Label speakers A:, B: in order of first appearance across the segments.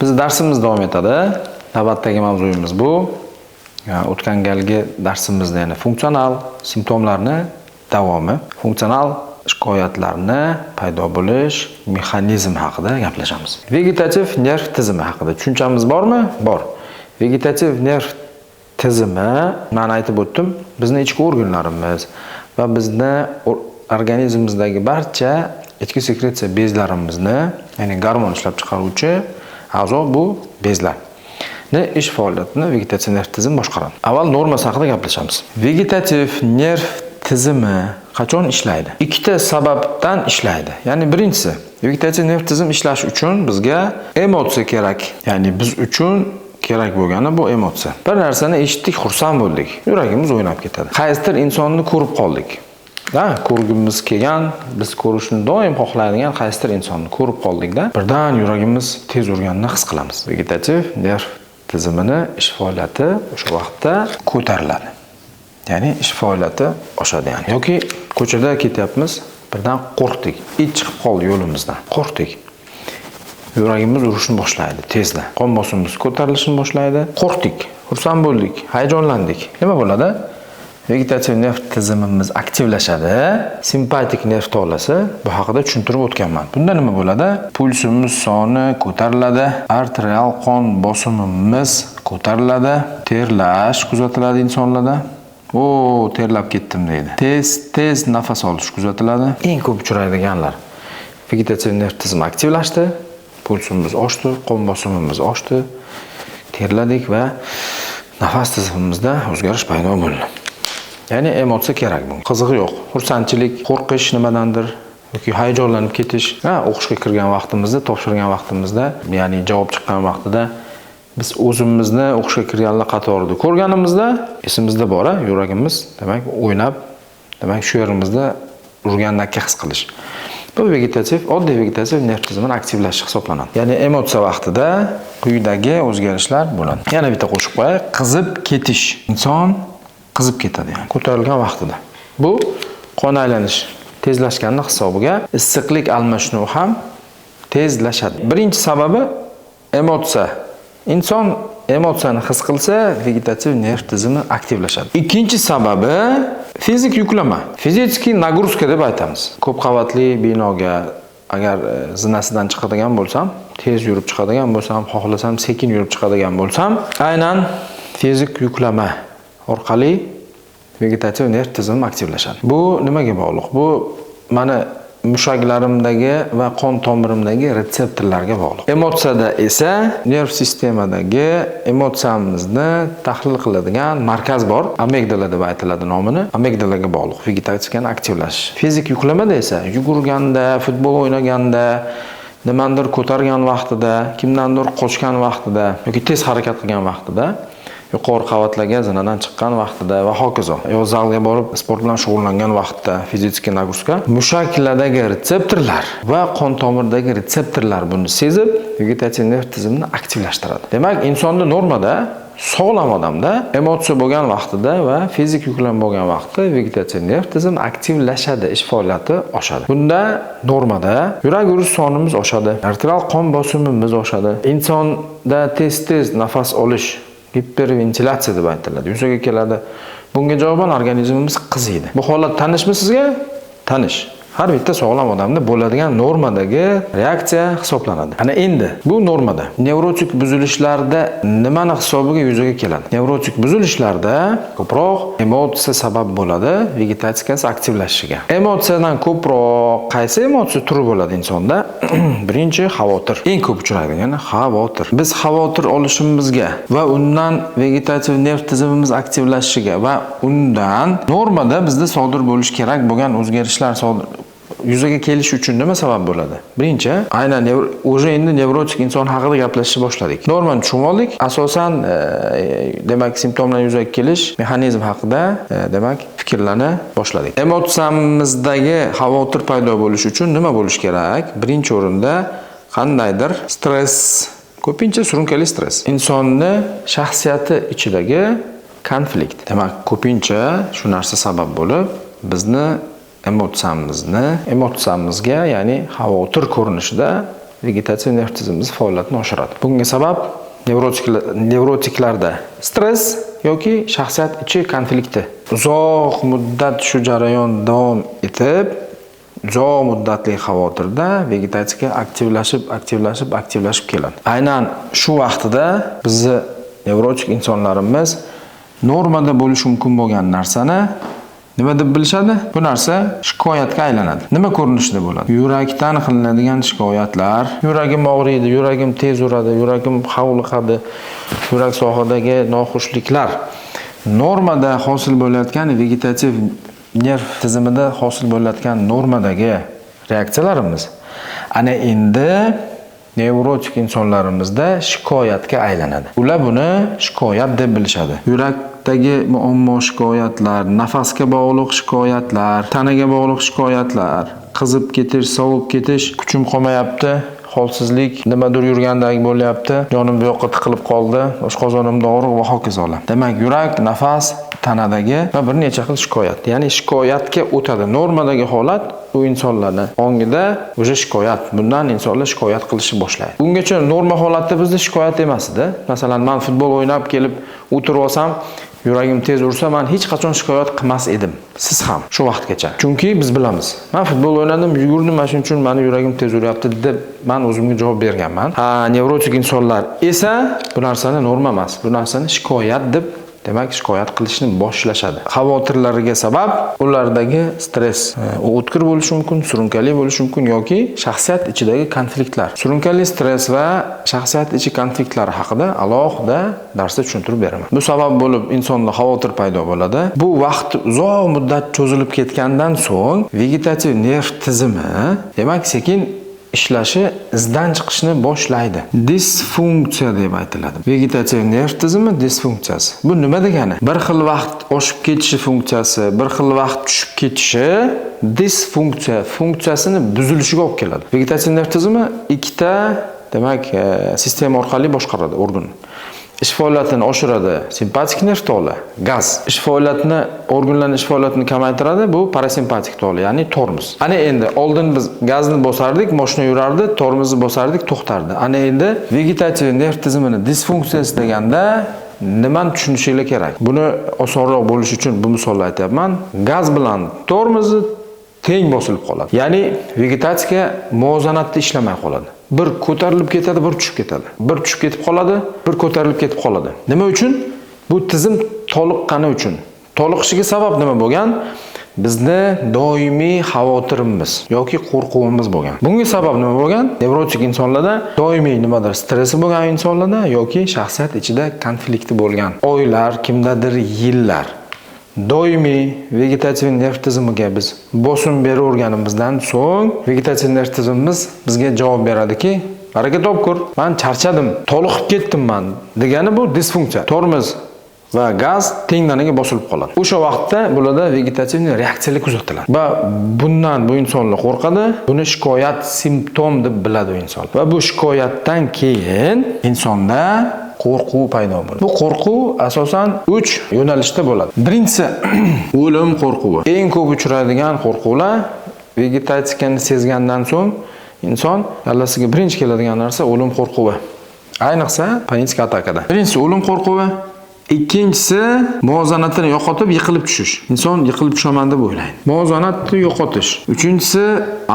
A: Biz darsimiz davom etadi. Navbatdagi mavzuyimiz bu. O'tgan galgi darsimizda yana funksional simptomlarni davomi, funksional shikoyatlarni paydo bo'lish mexanizmi haqida gaplashamiz. Vegetativ nerv tizimi haqida tushunchamiz bormi? Bor. Vegetativ nerv tizimi, men aytib o'tdim, bizning ichki organlarimiz va bizning organizmimizdagi barcha ichki sekretsiya bezlarimizni, ya'ni gormon ishlab chiqaruvchi a'zo bu bezlar. Ish faoliyatini vegetativ nerv tizimi boshqaradi. Avval normasi haqida gaplashamiz. Vegetativ nerv tizimi qachon ishlaydi? Ikkita sababdan ishlaydi. Ya'ni birinchisi, vegetativ nerv tizimi ishlashi uchun bizga emotsiya kerak. Ya'ni biz uchun kerak bo'lgani bu emotsiya. Bir narsani eshitdik, xursand bo'ldik. Yuragimiz o'ynab ketadi. Qaysidir insonni ko'rib qoldik. Ko'rgimiz kelgan, biz ko'rishni doim xohlaydigan qaysidir insonni ko'rib qoldikda, birdan yuragimiz tez urganini his qilamiz. Vegetativ nerv tizimini ish faoliyati o'sha vaqtda ko'tariladi. Ya'ni ish faoliyati oshadi yani. Yoki ko'chada ketyapmiz, birdan qo'rqdik. It chiqib qoldi yo'limizdan. Qo'rqdik. Yuragimiz urishni boshlaydi tezda. Qon bosimimiz ko'tarilishni boshlaydi. Qo'rqdik, xursand bo'ldik, hayajonlandik. Nima bo'ladi? Vegetativ nerv tizimimiz aktivlashadi. Simpatik nerv tolasi bu haqida tushuntirib o'tganman. Bunda nima bo'ladi? Pulsimiz soni ko'tariladi, arterial qon bosimimiz ko'tariladi, terlash kuzatiladi insonlarda. Terlab ketdim deydi. Tez nafas olish kuzatiladi. Eng ko'p uchraydiganlar. Vegetativ nerv tizimi aktivlashdi, pulsimiz oshdi, qon bosimimiz oshdi, terladik va nafas tizimimizda o'zgarish paydo bo'ldi. Ya'ni emotsiya kerak bunga. Qizig'i yo'q. Xursandchilik, qo'rqish nimadandir yoki hayajonlanib ketish. O'qishga kirgan vaqtimizda, topshirgan vaqtimizda, ya'ni javob chiqqan vaqtida biz o'zimizni o'qishga kirganlar qatorida ko'rganimizda esimizda bor, yuragimiz demak o'ynab, demak shu yerimizda urgandek his qilish. Bu vegetativ, oddiy vegetativ nerv tizimini aktivlash hisoblanadi. Ya'ni emotsiya vaqtida quyidagi o'zgarishlar bo'ladi. Yana bitta qo'shib qo'yay, qizib ketish. Inson qizib ketadi yani ko'tarilgan vaqtida. Bu qon aylanish tezlashgani hisobiga issiqlik almashinuvi ham tezlashadi. Birinchi sababi emotsiya. Inson emotsiyani his qilsa, vegetativ nerv tizimi aktivlashadi. Ikkinchi sababi fizik yuklama. Fizический нагрузка deb aytamiz. Ko'p qavatli binoga agar zinasidan chiqadigan bo'lsam, tez yurib chiqadigan bo'lsam, xohlasam sekin yurib chiqadigan bo'lsam, aynan fizik yuklama orqali vegetativ nerv tizimi aktivlashadi. Bu nimaga bog'liq? Bu mana mushaklarimdagi va qon tomirimdagi retseptorlarga bog'liq. Emotsiyada esa nerv sistemadagi emotsiyamizni tahlil qiladigan markaz bor. Amigdala deb aytiladi nomini. Amigdalaga bog'liq vegetativni aktivlash. Fizik yuklamada esa yugurganda, futbol o'ynaganda, nimandir ko'targan vaqtida, kimdandir qochgan vaqtida yoki tez harakat qilgan vaqtida, yuqori qavatlarga zinadan chiqqan vaqtida va hokazo. Yo zalga borib sport bilan shug'ullangan vaqtda fizik nagruska mushaklardagi retseptorlar va qon tomiridagi retseptorlar buni sezib, vegetativ nerv tizimini aktivlashtiradi. Demak, insonda normada sog'lom odamda emotsiya bo'lgan vaqtida va fizik yuklama bo'lgan vaqtda vegetativ nerv tizimi aktivlashadi, ish faoliyati oshadi. Bunda normada yurak urish sonimiz oshadi, arterial qon bosimimiz oshadi. Insonda tez nafas olish hiperventilatsiya deb aytiladi. Yuzaga keladi. Bunga javoban organizmimiz qiziydi. Bu holat tanishmi sizga? Tanish. Har bitta sog'lom odamda bo'ladigan normadagi reaksiya hisoblanadi. Ana endi bu normada. Nevrotik buzilishlarda nimani hisobiga yuzaga keladi? Nevrotik buzilishlarda ko'proq emotsiya sabab bo'ladi vegetatsiyasi aktivlashishiga. Emotsiyadan ko'proq qaysi emotsiya turi bo'ladi insonda? Birinchi xavotir. Eng ko'p uchraydigan xavotir. Biz xavotir olishimizga va undan vegetativ nerv tizimimiz aktivlashishiga va undan normada bizda sodir bo'lish kerak bo'lgan o'zgarishlar yuzaga kelish uchun nima sabab bo'ladi? Birinchi, aynan o'sha endi nevrotik inson haqida gaplashishni boshladik. Normani tushunib oldik. Asosan demak simptomlar yuzaga kelish mexanizmi haqida demak fikrlarni boshladik. Emotsiyamizdagi xavotir paydo bo'lish uchun nima bo'lish kerak? Birinchi o'rinda qandaydir stress, ko'pincha surunkali stress. Insonni shaxsiyati ichidagi konflikt. Demak, ko'pincha shu narsa sabab bo'lib emotsiyamizga, ya'ni xavotir ko'rinishida vegetativ nerv tizimimiz faoliyatini oshiradi. Bunga sabab nevrotiklarda stress yoki shaxsiyat ichi konflikti. Uzoq muddat shu jarayon davom etib, uzoq muddatli xavotirda vegetatsiya aktivlashib keladi. Aynan shu vaqtida bizni nevrotik insonlarimiz normada bo'lishi mumkin bo'lgan narsani nima deb bilishadi? Bu narsa shikoyatga aylanadi. Nima ko'rinishida bo'ladi? Yurakdan qilinadigan shikoyatlar, yuragim og'riydi, yuragim tez uradi, yuragim hovliqadi, yurak sohadagi noxushliklar. Normada hosil bo'layotgan vegetativ nerv tizimida hosil bo'layotgan normadagi reaksiyalarimiz ana endi nevrotik insonlarimizda shikoyatga aylanadi. Ular buni shikoyat deb bilishadi. Yurakdagi muammo shikoyatlar, nafasga bog'liq shikoyatlar, tanaga bog'liq shikoyatlar, qizib ketish, sovib ketish, kuchim qolmayapti, holsizlik, nimadir yurgandagi bo'lyapti, jonim bu yoqqa tiqilib qoldi, oshqozonimda og'riq va hokazolar. Demak, yurak, nafas, tanadagi va bir necha xil shikoyat. Ya'ni shikoyatga o'tadi. Normadagi holat bu insonlarning ongida o'sha shikoyat. Bundan insonlar shikoyat qilishni boshlaydi. Bungacha norma holatda bizda shikoyat emas edi. Masalan, men futbol o'ynab kelib o'tirib olsam, yuragim tez ursa, men hech qachon shikoyat qilmas edim. Siz ham shu vaqtgacha. Chunki biz bilamiz. Men futbol o'ynadim, yugurdim, mana shuning uchun meni yuragim tez uryapti deb men o'zimga javob berganman. Nevrotik insonlar esa bu narsani norma emas. Bu narsani shikoyat deb demak shikoyat qilishni boshlashadi. Xavotirlariga sabab ulardagi stress. U o'tkir bo'lishi mumkin, surunkali bo'lishi mumkin yoki shaxsiyat ichidagi konfliktlar. Surunkali stress va shaxsiyat ichi konfliktlari haqida alohida darsda tushuntirib beraman. Bu sabab bo'lib insonda xavotir paydo bo'ladi. Bu vaqt uzoq muddat cho'zilib ketgandan so'ng vegetativ nerv tizimi demak sekin ishlashi izdan chiqishni boshlaydi. Disfunksiya deb aytiladi. Vegetativ nerv tizimi disfunksiyasi. Bu nima degani? Bir xil vaqt oshib ketishi funksiyasi, bir xil vaqt tushib ketishi disfunksiya funksiyasini buzilishiga olib keladi. Vegetativ nerv tizimi ikkita demak sistema orqali boshqaradi organ. Ish faoliyatini oshiradi simpatik nerv toli, gaz. Ish faoliyatini, organlarning ish faoliyatini kamaytiradi, bu parasimpatik toli, ya'ni tormoz. Ana endi oldin biz gazni bosardik, mashina yurardi, tormozni bosardik, to'xtardi. Ana endi vegetativ nerv tizimini disfunksiyasi deganda nimani tushunishinglar kerak. Buni osonroq bo'lish uchun bu misolni aytyapman. Gaz bilan tormozni teng bosilib qoladi. Ya'ni vegetatsiya muvozanatda ishlamay qoladi. Bir ko'tarilib ketadi, bir tushib ketadi. Bir tushib ketib qoladi, bir ko'tarilib ketib qoladi. Nima uchun? Bu tizim toliqqani uchun. Toliqishiga sabab nima bo'lgan? Bizni doimiy xavotirimiz yoki qo'rquvimiz bo'lgan. Bunga sabab nima bo'lgan? Nevrotik insonlarda doimiy nimadir stressi bo'lgan insonlarda yoki shaxsiyat ichida konflikti bo'lgan oylar, kimdadir yillar doimiy vegetativ nerv tizimiga biz bosim beraverganimizdan so'ng vegetativ nerv tizimimiz bizga javob beradiki, baraka topkur, men charchadim, toliqib ketdim men degani bu disfunksiya. Tormoz va gaz tengdaniga bosilib qoladi. O'sha vaqtda bularda vegetativ reaksiyalar kuzatiladi. Va bundan bu insonlar qo'rqadi. Buni shikoyat simptom deb biladi u inson. Va bu shikoyatdan keyin insonda qo'rquv paydo bo'ladi. Bu qo'rquv asosan 3 yo'nalishda bo'ladi. Birinchisi o'lim qo'rquvi. Eng ko'p uchraydigan qo'rquvlar vegetatsiyani sezgandan so'ng inson kallasiga birinchi keladigan narsa o'lim qo'rquvi. Ayniqsa panik atakada. Birinchisi o'lim qo'rquvi, ikkinchisi muvozanatini yo'qotib yiqilib tushish. Inson yiqilib tushaman deb o'ylaydi. Muvozanatni yo'qotish. Uchinchisi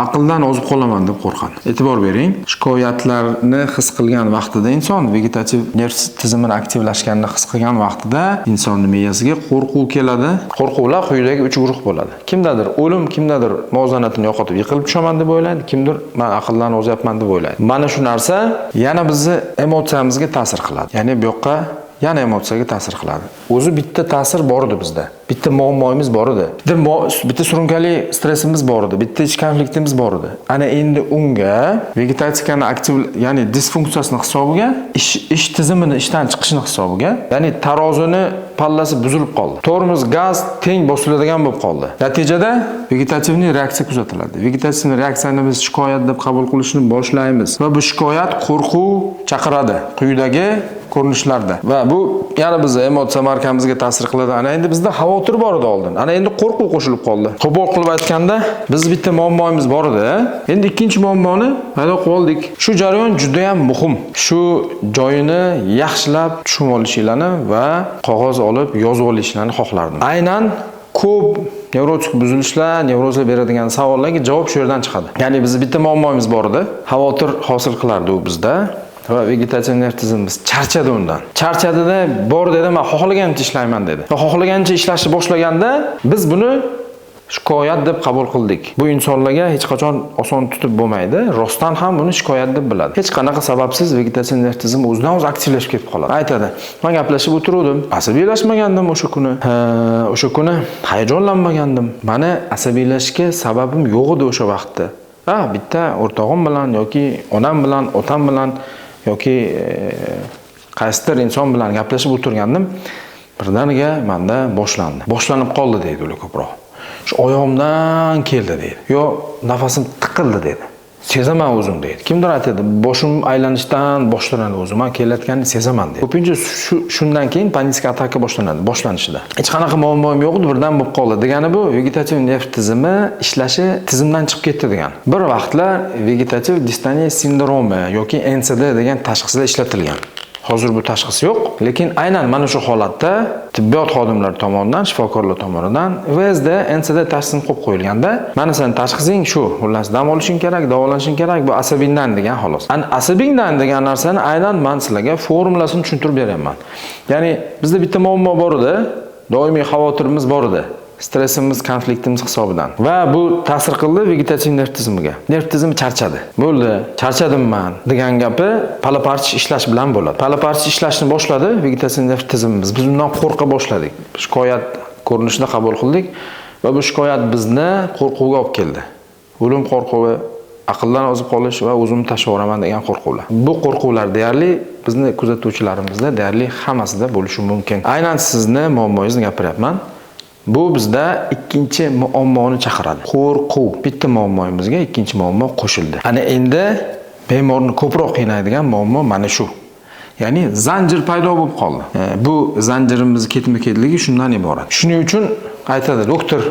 A: aqldan ozib qolaman deb qo'rqadi. E'tibor bering. Shikoyatlarni his qilgan vaqtida inson vegetativ nerv tizimini aktivlashganini his qilgan vaqtida insonning miyasiga qo'rquv keladi. Qo'rquvlar quyidagi 3 guruh bo'ladi. Kimdadir o'lim, kimdadir muvozanatini yo'qotib yiqilib tushaman deb o'ylaydi, kimdir men aqldan ozyapman deb o'ylaydi. Mana shu narsa yana bizni emotsiyamizga ta'sir qiladi. Ya'ni bu yoqqa yana emotsiyaga ta'sir qiladi. O'zi bitta ta'sir bor edi bizda. Bitta muammoyimiz bor edi. Bitta surunkali stressimiz bor edi. Bitta ichki konfliktimiz bor edi. Ana endi unga vegetatsiyani aktiv, ya'ni disfunksiyasini hisobiga, ish tizimini ishdan chiqishini hisobiga, ya'ni tarozini pallasi buzilib qoldi. Tormoz, gaz teng bosiladigan bo'lib qoldi. Natijada vegetativniy reaksiya kuzatiladi. Vegetativ reaksiyani biz shikoyat deb qabul qilishni boshlaymiz va bu shikoyat qo'rquv chaqiradi. Quyidagi ko'rinishlarda. Va bu yana bizning emotsiya markamizga ta'sir qiladi. Ana endi bizda xavotir bor edi oldin. Ana endi qo'rquv qo'shilib qoldi. Qo'pol qilib aytganda, biz bitta muammomiz bor edi. Endi ikkinchi muammoni paydo qilib oldik. Shu jarayon juda ham muhim. Shu joyini yaxshilab tushunib olishinglarni va qog'oz olib yozib olishinglarni xohlardim. Aynan ko'p nevrotik buzilishlar, nevrozga beradigan savollarga javob shu yerdan chiqadi. Ya'ni bizning bitta muammomiz bor edi. Xavotir hosil qilardi u bizda. Va vegetativ nerv tizimimiz charchadi undan. Charchadida bor dedi, men xohlagancha ishlayman dedi. Va xohlagancha ishlashni boshlaganda biz buni shikoyat deb qabul qildik. Bu insonlarga hech qachon oson tutib bo'lmaydi. Rostdan ham buni shikoyat deb biladi. Hech qanaqa sababsiz vegetativ nerv tizimi o'zidan o'zi aktivlashib ketib qoladi. Aytadi: "Men gaplashib o'tirdim, asabiylashmagandim o'sha kuni. O'sha kuni hayajonlanmagandim. Meni asabiylashga sababim yo'q edi o'sha vaqtda. Bitta o'rtog'im bilan yoki onam bilan, otam bilan yoki qaysidir inson bilan gaplashib o'tirgandim. Birdaniga menda boshlanib qoldi" deydi ular ko'proq. Shu oyog'imdan keldi deydi. Yo, nafasim tiqildi deydi. Sezaman o'zim deydi. Kimdir aytadi, boshim aylanishdan boshlanadi o'zim. Men kelayotganini sezaman deydi. Ko'pincha shundan keyin panik ataka boshlanadi, boshlanishida. Hech qanaqa muammoim yo'q edi, birdan bo'lib qoldi. Degani bu vegetativ nerv tizimi ishlashi tizimdan chiqib ketdi degan. Bir vaqtlar vegetativ distoniya sindromi yoki NCD degan tashxislar ishlatilgan. Hozir bu tashxis yo'q, lekin aynan mana shu holatda tibbiyot xodimlari tomonidan, shifokorlar tomonidan VSD NCD tashxisini qo'yib qo'yilganda, mana sen tashxising shu, xullas dam olishing kerak, davolanishing kerak, bu asabingdan degan xolos. Asabingdan degan narsani aynan men sizlarga formulasini tushuntirib beryapman. Ya'ni bizda bitta muammo bor edi, doimiy xavotirimiz bor edi. Stressimiz, konfliktimiz hisobidan. Va bu ta'sir qildi vegetativ nerv tizimiga. Nerv tizimi charchadi. Bo'ldi, charchadim men degan gapi palaparchish ishlash bilan bo'ladi. Palaparchish ishlashni boshladi vegetativ nerv tizimimiz. Biz undan qo'rqa boshladik. Shikoyat ko'rinishida qabul qildik va bu shikoyat bizni qo'rquvga olib keldi. O'lim qo'rquvi, aqldan ozib qolish va o'zimni tashlab yuboraman degan qo'rquvlar. Bu qo'rquvlar deyarli bizni kuzatuvchilarimizda deyarli hammasida bo'lishi mumkin. Aynan sizni muammongizni gapiryapman. Bu bizda ikkinchi muammoni chaqiradi. Qo'rquv. Bitta muammomizga ikkinchi muammo qo'shildi. Ana endi bemorni ko'proq qiynaydigan muammo mana shu. Ya'ni zanjir paydo bo'lib qoldi. Bu zanjirimiz ketma-ketligi shundan iborat. Shuning uchun aytadi, doktor,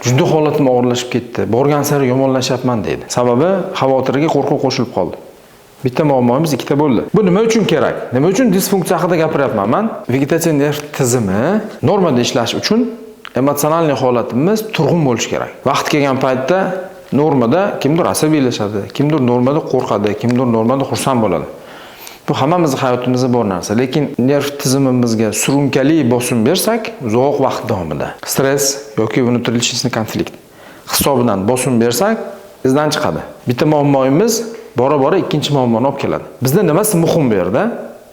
A: juda holatim og'irlashib ketdi. Borgan sari yomonlashyapman deydi. Sababi xavotirga qo'rquv qo'shilib qoldi. Bitta muammomiz ikkita bo'ldi. Bu nima uchun kerak? Nima uchun disfunksiya haqida gapiryapman men? Vegetativ nerv tizimi normada ishlash uchun emotsional holatimiz turg'un bo'lishi kerak. Vaqt kelgan paytda normada kimdir asabiylashadi, kimdir normada qo'rqadi, kimdir normada xursand bo'ladi. Bu hammamizning hayotimizda bor narsa, lekin nerv tizimimizga surunkali bosim bersak, uzoq vaqt davomida stress yoki внутриличностный konflikt hisobidan bosim bersak, izdan chiqadi. Bitta muammoimiz bora-bora ikkinchi muammoni olib keladi. Bizda nimasi muhim bu yerda?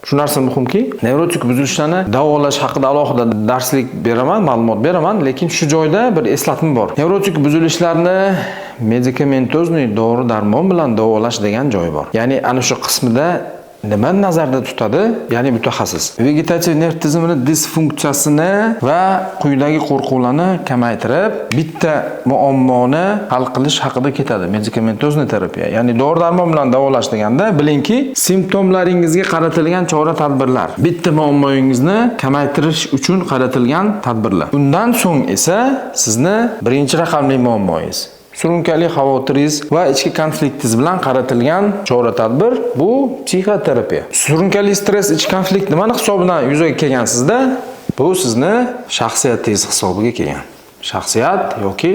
A: Shu narsa muhimki, nevrotik buzilishlarni davolash haqida alohida darslik beraman, ma'lumot beraman, lekin shu joyda bir eslatma bor. Nevrotik buzilishlarni medikamentozni dori-darmon bilan davolash degan joy bor. Ya'ni ana shu qismida nima nazarda tutadi? Ya'ni mutaxassis vegetativ nerv tizimini disfunksiyasini va quyidagi qo'rquvlarni kamaytirib, bitta muammoni hal qilish haqida ketadi. Medikamentozni terapiya. Ya'ni dori-darmon bilan davolash deganda bilingki, simptomlaringizga qaratilgan chora-tadbirlar, bitta muammongizni kamaytirish uchun qaratilgan tadbirlar. Undan so'ng esa sizni birinchi raqamli muammongiz, surunkali xavotiringiz va ichki konfliktingiz bilan qaratilgan chora-tadbir bu psixoterapiya. Surunkali stress, ichki konflikt nimani hisobidan yuzaga kelgan sizda? Bu sizni shaxsiyatingiz hisobiga kelgan. Shaxsiyat yoki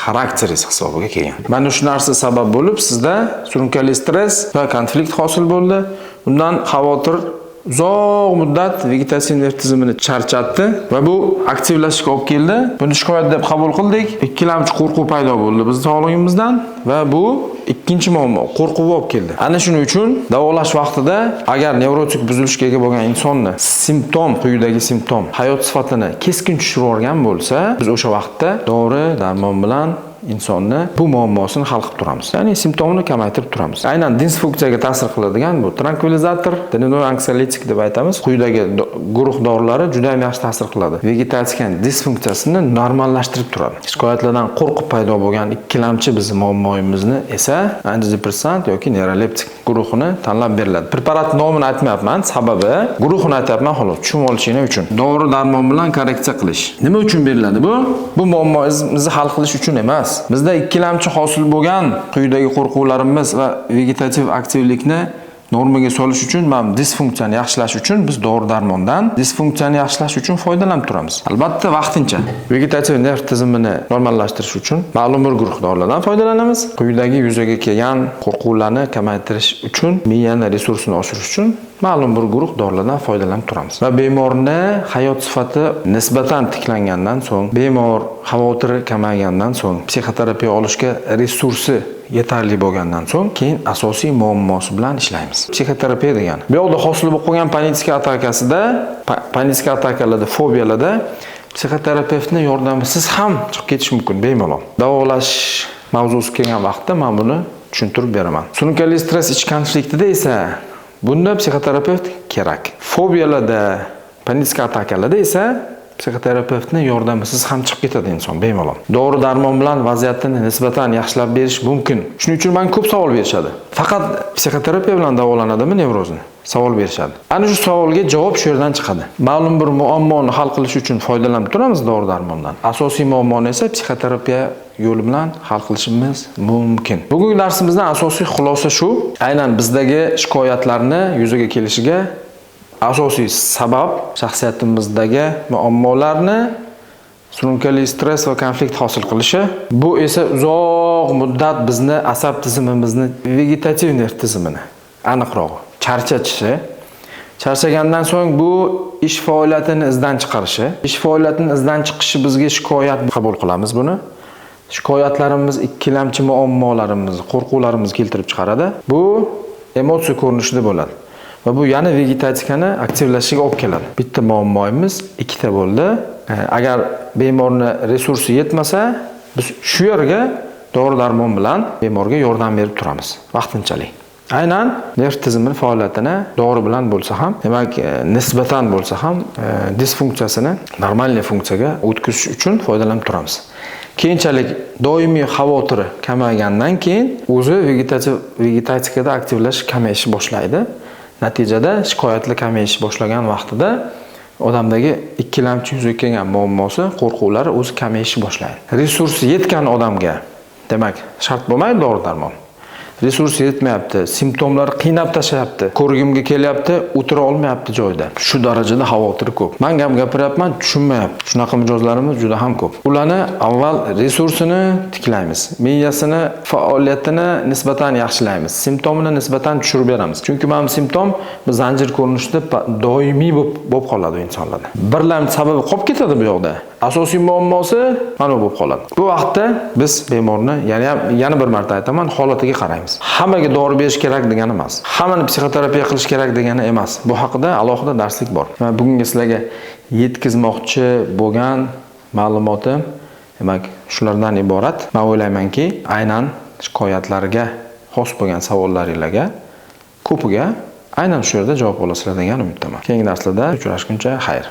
A: xarakteringiz hisobiga kelgan. Mana shu narsa sabab bo'lib sizda surunkali stress va konflikt hosil bo'ldi. Undan xavotir uzoq muddat vegetativ nerv tizimini charchatdi va bu aktivlashishga olib keldi. Buni shikoyat deb qabul qildik. Ikkilamchi qo'rquv paydo bo'ldi bizning sog'lig'imizdan va bu ikkinchi muammo, qo'rquv olib keldi. Ana shuning uchun davolash vaqtida agar nevrotik buzilishga ega bo'lgan insonni quyidagi simptom hayot sifatini keskin tushirib yuborgan bo'lsa, biz o'sha vaqtda dori, darmon bilan insonni bu muammosini hal qilib turamiz. Ya'ni simptomni kamaytirib turamiz. Aynan disfunksiyaga ta'sir qiladigan bu trankvilizator, anksiolitik deb aytamiz. Quyidagi guruh dorilari juda ham yaxshi ta'sir qiladi. Vegetatsiya disfunksiyasini normallashtirib turadi. Shikoyatlardan qo'rqib paydo bo'lgan ikkilamchi bizning muammoyimizni esa antidepressant yoki neuroleptik guruhini tanlab beriladi. Preparat nomini aytmayapman, sababi guruhini aytayapman xolos, tushunib olishinglar uchun. Dori-darmon bilan korreksiya qilish. Nima uchun beriladi bu? Bu muammomizni hal qilish uchun emas. Bizda ikkilamchi hosil bo'lgan quyidagi qo'rquvlarimiz va vegetativ aktivlikni normaga solish uchun, mana disfunksiyani yaxshilash uchun biz dori-darmondan disfunksiyani yaxshilash uchun foydalanib turamiz. Albatta vaqtincha vegetativ nerv tizimini normallashtirish uchun ma'lum bir guruh dorilardan foydalanamiz. Quyidagi yuzaga kelgan qo'rquvlarni kamaytirish uchun, miyani resursini oshirish uchun ma'lum bir guruh dorilardan foydalanib turamiz. Va bemorni hayot sifati nisbatan tiklangandan so'ng, bemor xavotiri kamaygandan so'ng, psixoterapiya olishga resursi yetarli bo'lgandan so'ng, keyin asosiy muammosi bilan ishlaymiz. Psixoterapiya degani. Bu yoqda hosil bo'lib qolgan panika atakasida, panika atakalarda, fobiyalarda psixoterapevtning yordamisiz ham chiqib ketish mumkin bemalol. Davolash mavzusi kelgan vaqtda men buni tushuntirib beraman. Surunkali stress ich konfliktida esa bunda psixoterapevt kerak. Fobiyalarda, panika atakalarda esa psixoterapevtning yordamisiz ham chiqib ketadi inson bemalol. Dori-darmon bilan vaziyatni nisbatan yaxshilab berish mumkin. Shuning uchun men ko'p savol berishadi. Faqat psixoterapiya bilan davolanadimi nevrozni? Savol berishadi. Ana shu savolga javob shu yerdan chiqadi. Ma'lum bir muammoni hal qilish uchun foydalanib turamiz dori-darmondan. Asosiy muammoni esa psixoterapiya yo'li bilan hal qilishimiz mumkin. Bugungi darsimizdan asosiy xulosa shu. Aynan bizdagi shikoyatlarni yuzaga kelishiga asosiy sabab shaxsiyatimizdagi muammolarni surunkali stress va konflikt hosil qilishi. Bu esa uzoq muddat bizni asab tizimimizni, vegetativ nerv tizimini aniqroq charchatishi, charchagandan so'ng bu ish faoliyatini izdan chiqarishi, ish faoliyatini izdan chiqishi bizga shikoyat qabul qilamiz buni. Shikoyatlarimiz ikkilamchi muammolarimiz, qo'rquvlarimizni keltirib chiqaradi. Bu emotsiya ko'rinishida bo'ladi. Va bu yana vegetatsiyani aktivlashishiga olib keladi. Bitta muammoyimiz ikkita bo'ldi. Agar bemorni resursi yetmasa, biz shu yerga dori-darmon bilan bemorga yordam berib turamiz vaqtinchalik. Aynan nerv tizimining faoliyatini dori bilan bo'lsa ham, demak, nisbatan bo'lsa ham disfunksiyasini normal funksiyaga o'tkazish uchun foydalanib turamiz. Keyinchalik doimiy xavotiri kamaygandan keyin o'zi vegetatsiyada aktivlashish kamayishi boshlaydi. Natijada shikoyatlar kamayish boshlagan vaqtida odamdagi ikkilamchi yuzaga kelgan muammosi, qo'rquvlari o'zi kamayish boshlaydi. Resursi yetgan odamga, demak, shart bo'lmaydi dori-darmon. Resursi yetmayapti, simptomlar qiynab tashlayapti, ko'rgimga kelyapti, o'tira olmayapti joyda. Shu darajada xavotiri ko'p. Men gapiryapman, tushunmayapti. Shunaqa mijozlarimiz juda ham ko'p. Ularni avval resursini tiklaymiz, miyasini faoliyatini nisbatan yaxshilaymiz, simptomini nisbatan tushirib beramiz. Chunki mana bu simptom bu zanjir ko'rinishida doimiy bo'lib qoladi insonlarda. Birlamchi sababi qolib ketadi bu yoqda. Asosiy muammosi mana bu bo'lib qoladi. Bu vaqtda biz bemorni yana bir marta aytaman, holatiga qaraymiz. Hammaga dori berish kerak degani emas. Hammani psixoterapiya qilish kerak degani emas. Bu haqida alohida darslik bor. Men bugungi sizlarga yetkazmoqchi bo'lgan ma'lumotim, demak, shulardan iborat. Men o'ylaymanki, aynan shikoyatlarga xos bo'lgan savollaringizga ko'piga aynan shu yerda javob olasizlar degan umiddaman. Keyingi darslarda uchrashguncha xayr.